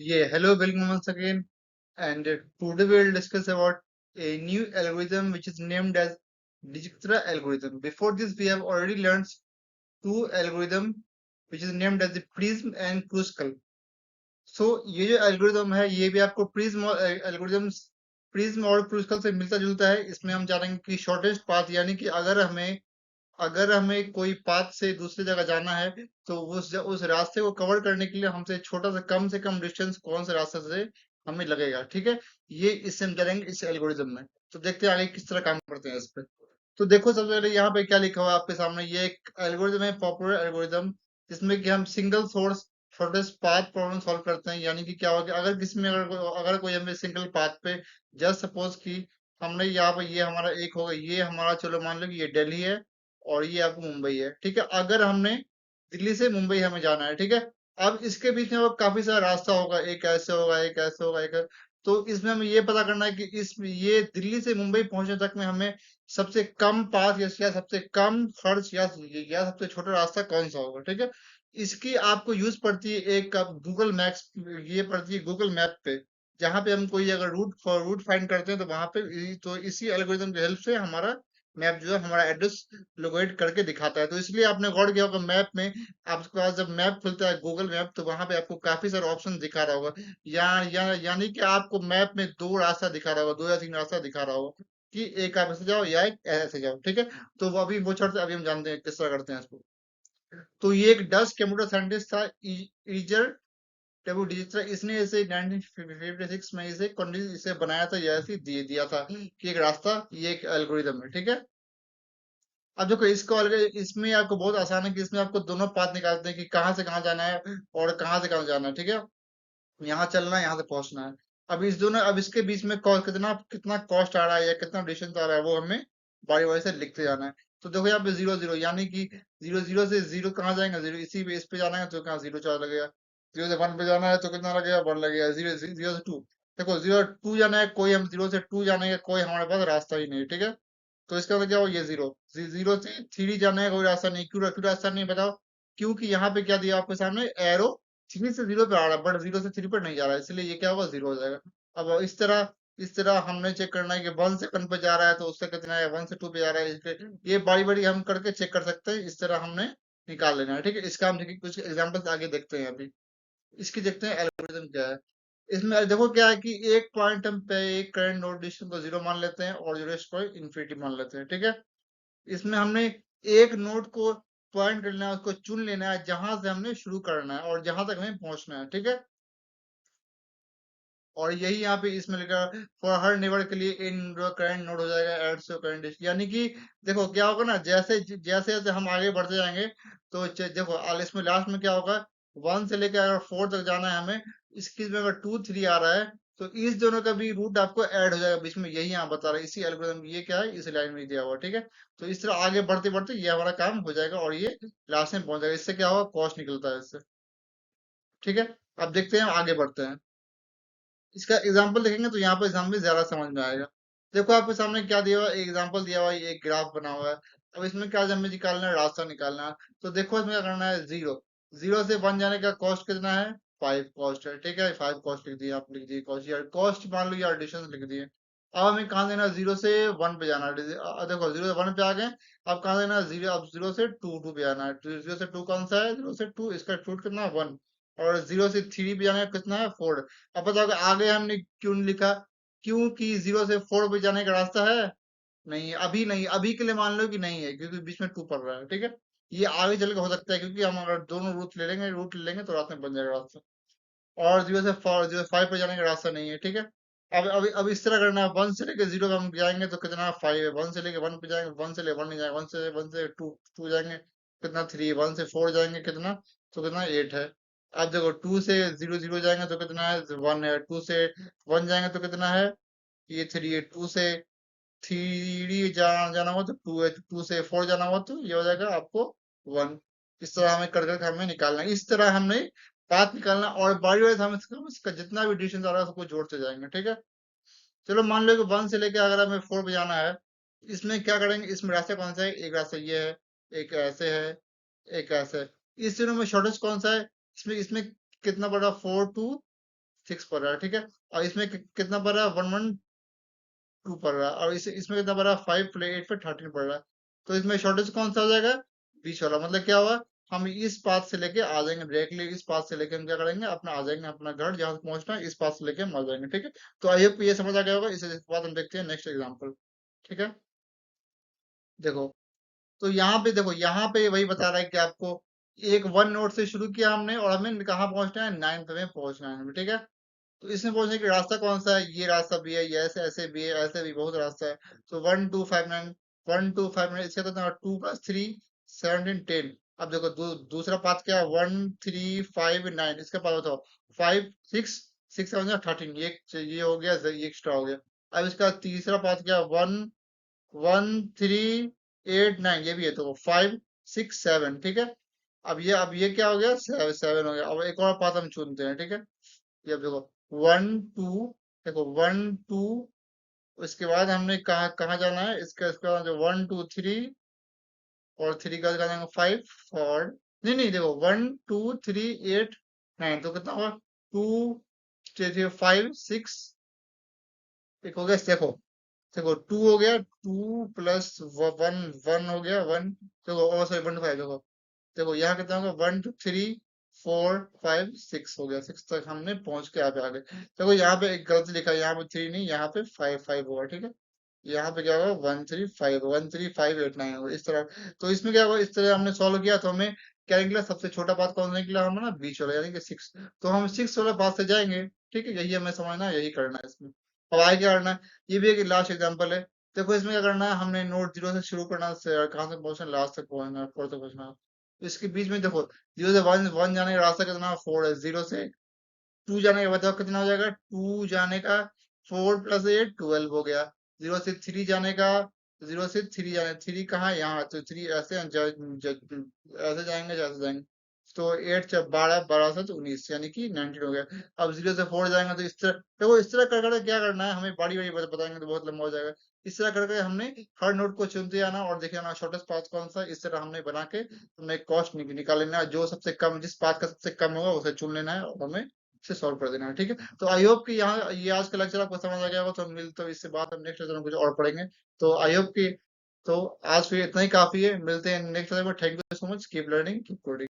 Hello, welcome once again. And today we'll discuss about a new algorithm which is named as Dijkstra algorithm. Before this, we have already learned two algorithm which is named as the Prism and Kruskal. So ये जो algorithm है ये भी आपको prism algorithms prism और क्रूस्कल से मिलता जुलता है। इसमें हम जानेंगे कि शॉर्टेस्ट पाथ यानी कि अगर हमें कोई पाथ से दूसरी जगह जाना है तो उस रास्ते को कवर करने के लिए हमसे छोटा सा कम से कम डिस्टेंस कौन से रास्ते से हमें लगेगा। ठीक है, ये इससे हम जानेंगे इस एल्गोरिदम में। तो देखते हैं आगे किस तरह काम करते हैं इस पे। तो देखो सबसे पहले यहाँ पे क्या लिखा हुआ है आपके सामने, ये एक एल्गोरिदम है, पॉपुलर एल्गोरिदम, जिसमें कि हम single source shortest path problem solve करते हैं। यानी कि क्या होगा, अगर किसी में अगर कोई हमें सिंगल पाथ पे, जस्ट सपोज कि हमने यहाँ पे ये हमारा एक होगा, ये हमारा चलो मान लो कि ये दिल्ली है और ये आपको मुंबई है। ठीक है, अगर हमने दिल्ली से मुंबई हमें जाना है, ठीक है, अब इसके बीच में वो काफी सारा रास्ता होगा, एक ऐसे होगा, एक ऐसे होगा, तो इसमें हमें ये पता करना है कि इस ये दिल्ली से मुंबई पहुंचने तक में हमें सबसे कम पास या सबसे कम खर्च या सबसे छोटा रास्ता कौन सा होगा। ठीक है, इसकी आपको यूज पड़ती है एक गूगल मैप्स, ये पड़ती है गूगल मैप पे। जहां पे हम कोई अगर रूट फाइंड करते हैं तो वहां पे तो इसी एल्गोरिथम की हेल्प से हमारा मैप जो है हमारा एड्रेस लोकेट करके दिखाता है। तो इसलिए आपने गौर किया होगा, मैप में आपके पास जब मैप खुलता है गूगल मैप तो वहां पे आपको काफी सारे ऑप्शन दिखा रहा होगा, यानी कि आपको मैप में दो रास्ता दिखा रहा होगा, दो या तीन रास्ता दिखा रहा होगा कि एक आप ऐसे जाओ या एक ऐसे जाओ। ठीक है, तो वो अभी वो छोड़ते अभी हम जानते हैं किस तरह करते हैं इसको। तो ये एक डच कंप्यूटर साइंटिस्ट था, ईजर डब्ल्यू डिजित्रा, इसने इसे 1956 में इसे बनाया था, या ऐसे दिया था कि एक रास्ता, ये एक एल्गोरिदम है। ठीक है, अब देखो इसमें आपको बहुत आसान है कि इसमें आपको दोनों पाथ निकालते हैं कि कहाँ से कहाँ जाना है और कहाँ से कहाँ जाना है। ठीक है, यहाँ चलना है, यहाँ से पहुंचना है। अब इसके बीच में कितना कितना कॉस्ट आ रहा है या कितना डिस्टेंस आ रहा है वो हमें बारी बारी से लिखते जाना है। तो देखो यहाँ पे जीरो जीरो, यानी कि जीरो जीरो से जीरो कहाँ जाएगा, जीरो इसी पे इस पे जाना है तो कहाँ जीरो चार लगेगा। जीरो से वन पे जाना है तो कितना लगेगा, वन लगेगा। जीरो जीरो से टू, देखो जीरो टू जाना है, कोई हम जीरो से टू जाने का कोई हमारे पास रास्ता ही नहीं है। ठीक है, तो इसका मतलब क्या हो, ये जीरो। जीरो से थ्री जाने का कोई रास्ता नहीं, क्यों रास्ता नहीं बताओ, क्योंकि यहाँ पे क्या दिया आपके सामने, एरो थ्री से जीरो पे आ रहा है बट जीरो से थ्री पर नहीं जा रहा है, इसलिए ये क्या होगा, जीरो हो जाएगा। अब इस तरह हमने चेक करना है कि वन से वन पे जा रहा है तो उससे कितना है, वन से टू पे जा रहा है इसके, ये बारी बारी हम करके चेक कर सकते हैं। इस तरह हमने निकाल लेना है। ठीक है, इसका हम देखिए कुछ एग्जांपल्स आगे देखते हैं। अभी इसकी देखते हैं एल्गोरिथम क्या है। इसमें देखो क्या है कि एक पॉइंट हम पे एक करंट नोड डिस्टेंस को जीरो मान लेते हैं और रेस्ट को इन्फिनिटी मान लेते हैं। ठीक है, इसमें हमने एक नोड को पॉइंट करना है, उसको चुन लेना है जहां से हमने शुरू करना है और जहां तक हमें पहुंचना है। ठीक है, और यही यहाँ पे इसमें लिखा फॉर हर नेबर के लिए इन करंट नोड हो जाएगा एड से करंट, यानी कि देखो क्या होगा ना, जैसे जैसे जैसे हम आगे बढ़ते जाएंगे तो देखो इसमें लास्ट में क्या होगा, वन से लेकर अगर फोर तक जाना है हमें, इसकी में अगर टू थ्री आ रहा है तो इस दोनों का भी रूट आपको ऐड हो जाएगा बीच में, यही यहाँ बता रहा है इसी एल्गोरिथम। ये क्या है, इस लाइन में दिया हुआ। ठीक है, तो इस तरह आगे बढ़ते बढ़ते ये हमारा काम हो जाएगा और ये लास्ट में पहुंच जाएगा। इससे क्या होगा, कॉस्ट निकलता है इससे। ठीक है, अब देखते हैं आगे बढ़ते हैं। इसका एग्जाम्पल देखेंगे तो यहाँ पर एग्जाम्पल ज्यादा समझ में आएगा। देखो आपके सामने क्या दिया हुआ है, एग्जाम्पल दिया हुआ है, ये एक ग्राफ बना हुआ है। अब इसमें क्या हमें निकालना है, रास्ता निकालना है। तो देखो इसमें क्या करना है, जीरो जीरो से वन जाने का कॉस्ट कितना है, फाइव कॉस्ट है। ठीक है, फाइव कॉस्ट लिख दिया, आप लिख दिए कॉस्ट, यार कॉस्ट मान लो, यार डिस्टेंस लिख दिए। अब हमें कहाँ देना है, जीरो से वन पे जाना है। देखो जीरो से वन पे आ गए, अब कहाँ देना है, जीरो, अब जीरो से टू पे आना है। जीरो से टू कौन सा है, जीरो से टू, इसका रूट कितना है, वन। और जीरो से थ्री पे जाना है कितना है, फोर। अब बताओ कि आगे हमने क्यों नहीं लिखा, क्योंकि जीरो से फोर पे जाने का रास्ता है नहीं, अभी नहीं, अभी के लिए मान लो कि नहीं है क्योंकि बीच में टू पड़ रहा है। ठीक है, ये आगे चल के हो सकता है क्योंकि हम अगर दोनों रूट ले लेंगे तो रास्ते में बन जाएगा रास्ता। और जीरो से फोर, जीरो फाइव पे जाने का रास्ता नहीं है। ठीक है, अब इस तरह करना है, वन से लेके जीरो पे हम जाएंगे तो कितना, फाइव है। वन से लेके वन पे जाएंगे, वन से लेके वन नहीं जाएंगे, वन से टू टू जाएंगे कितना, थ्री। वन से फोर जाएंगे कितना, तो कितना, एट है। अब देखो टू से जीरो जीरो जाएंगे तो कितना है, वन है। टू से वन जाएंगे तो कितना है, ये थ्री है। टू से थ्री जाना हुआ तो टू है। टू से फोर जाना हुआ तो ये हो जाएगा आपको वन। इस तरह हमें कर करके हमें निकालना है, इस तरह हमने पाथ निकालना, और बारी बारी से हम इसका जितना भी डिस्टेंस आ रहा है सबको जोड़ते जाएंगे। ठीक है, चलो मान लो कि वन से लेके अगर हमें फोर पे जाना है, इसमें क्या करेंगे, इसमें रास्ता कौन सा है, एक रास्ता ये है, एक ऐसे है, एक ऐसे है। इस तीनों में शॉर्टेस्ट कौन सा है, इसमें इसमें कितना पड़ा, फोर टू 6 पड़ रहा है, ठीक है। और इसमें कितना पड़ रहा है, 112 पड़ रहा है, और इसमें कितना पड़ रहा है, 5 प्लस 8 पे 13 पड़ रहा है। तो इसमें शॉर्टेस्ट कौन सा हो जाएगा, बीच वाला। मतलब क्या हुआ, हम इस पाथ से लेके आ जाएंगे डायरेक्टली, इस पाथ से लेके हम क्या करेंगे, अपना आ जाएंगे अपना घर जहां से पहुंचना है, इस पाथ से लेके हम आ जाएंगे, ठीक है। तो आई होप ये समझ आ गया होगा। इसके बाद हम देखते हैं नेक्स्ट एग्जाम्पल, ठीक है। देखो, तो यहाँ पे देखो, यहाँ पे वही बता रहा है कि आपको एक 1 नोड से शुरू किया हमने, और हमें कहाँ पहुंचना है, 9th में पहुंचना है हमें, ठीक है। तो इसमें पहुंचने का रास्ता कौन सा है, ये रास्ता भी है, ये ऐसे ऐसे भी है, ऐसे भी बहुत रास्ता है। तो 1 2 5 9, 1 2 5 9, इसका तो 2 + 3 17 10। अब देखो दूसरा पाथ क्या है, 1 3 5 9, इसका पाथ बताओ, 5 6 6 7 13, ये हो गया, ये एक्स्ट्रा हो गया। अब इसका तीसरा पाथ क्या है, 1 1 3 8 9, ये भी है, तो 5 6 7, ठीक है। अब ये क्या हो गया, 7 हो गया। अब एक और पाथ हम चुनते हैं, ठीक है। ये अब देखो, 1 2, देखो 1 2, उसके बाद हमने कहाँ कहाँ जाना है, इसके बाद जो 1 2 3, और 3 का जाएंगे 5 4, नहीं नहीं, देखो 1 2 3 8 9, तो कितना हुआ, 2 5 6, एक हो गया, देखो देखो 2 हो गया, 2 + 1 1 हो गया, 1, देखो, ओ सॉरी, 1 5, देखो देखो यहाँ कितना होगा, 1 2 3 4 5 6 हो गया, 6 तक हमने पहुंच के यहाँ पे आ गए। देखो यहाँ पे एक गलती लिखा है, यहाँ पे 3 नहीं, यहाँ पे 5 5 होगा, ठीक है। यहाँ पे क्या होगा, 1 3 5 1 3 5 8 9 होगा, इस तरह। तो इसमें क्या होगा, इस तरह हमने सॉल्व किया, तो हमें क्या निकला, सबसे छोटा पाथ कौन सा निकला हमारा, बीच वाला, यानी कि 6। तो हम 6 वाला पाथ से जाएंगे, ठीक है। यही हमें समझना है, यही करना है इसमें। अब आगे क्या करना है, ये भी एक लास्ट एग्जाम्पल है। देखो इसमें क्या करना है, हमने नोड 0 से शुरू करना है, कहाँ तक पहुंचना, लास्ट तक पहुंचना है, 4 तक पहुंचना है। तो इसके बीच में देखो, 0 से 1 जाने का रास्ता कितना, 4 है। 0 से 2 जाने का बताओ कितना हो जाएगा, 2 जाने का 4 + 8 12 हो गया। 0 से 3 जाने का, 0 से 3 जाने, 3 कहाँ है, यहाँ, तो 3 ऐसे ऐसे जाएंगे, जैसे जाएंगे। तो 8 से 12, 12 से 19, यानी कि 19 हो गया। अब 0 से 4 जाएंगे, तो इस तरह देखो, इस तरह कर कर क्या करना है, हमें बारी बारी बताएंगे तो बहुत लंबा हो जाएगा। इस तरह करके हमने हर नोड को चुनते आना, और देखे आना शॉर्टेस्ट पाथ कौन सा है। इस तरह हमने बना के हमने कॉस्ट निकाल लेना है, जो सबसे कम, जिस पाथ का सबसे कम होगा उसे चुन लेना है, और हमें से सॉल्व कर देना है, ठीक है। तो आई होप कि यहाँ ये आज का लेक्चर आपको समझ आ गया होगा। तो हम मिलते हैं, इससे बाद हम नेक्स्ट लेक्चर में कुछ और पढ़ेंगे। तो आई होप कि, तो आज फिर इतना ही काफी है, मिलते हैं नेक्स्ट लेक्चर में। Thank you so much, keep learning, keep coding.